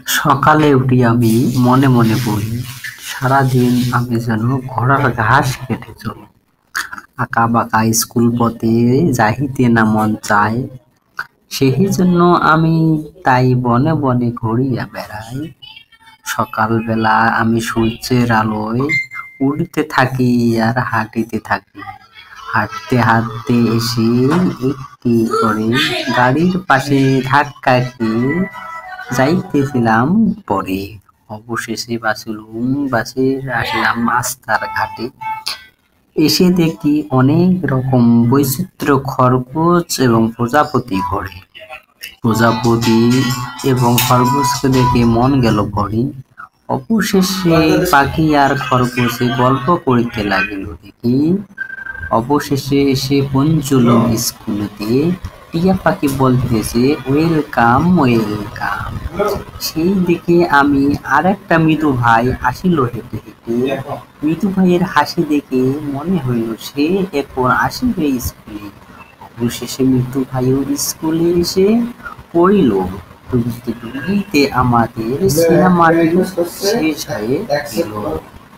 সকালে উঠি আমি মনে মনে বলি, সারাদিন আমি যেন ঘোড়ার ঘাস কেটে চলি। আঁকা বাঁকা স্কুল পথে যাইতে না মন চায়, সেই জন্য আমি তাই বনে বনে ঘুরিয়া বেড়াই। সকালবেলা আমি সূর্যের আলোয় উড়তে থাকি আর হাঁটিতে থাকি। হাঁটতে হাঁটতে এসে একটি করে গাড়ির পাশে ধাক্কা খেয়ে যাইতেছিলাম পরে। অবশেষে বাসে আসলাম রাস্তার ঘাটে। এসে দেখি অনেক রকম বৈচিত্র্য খরগোশ এবং প্রজাপতি ঘোরে। প্রজাপতি এবং খরগোশকে দেখে মন গেল ভরে। অবশেষে পাখি আর খরগোশে গল্প করিতে লাগিল দেখি। অবশেষে এসে পৌঁছল স্কুলেতে। টিয়া পাখি বলতেছে, ওয়েলকাম ওয়েলকাম। সেই দিকে আমি আর একটা মৃদু ভাই আসিল হেঁটে হেঁটে। মৃদু ভাইয়ের হাসি দেখে মনে হইল সে এখন আসিবে স্কুলে। অবশেষে মৃদু ভাইও স্কুলে এসে পড়িল। ডুবিতে ডুবিতে আমাদের সিনেমাটি শেষ হয়ে গেল।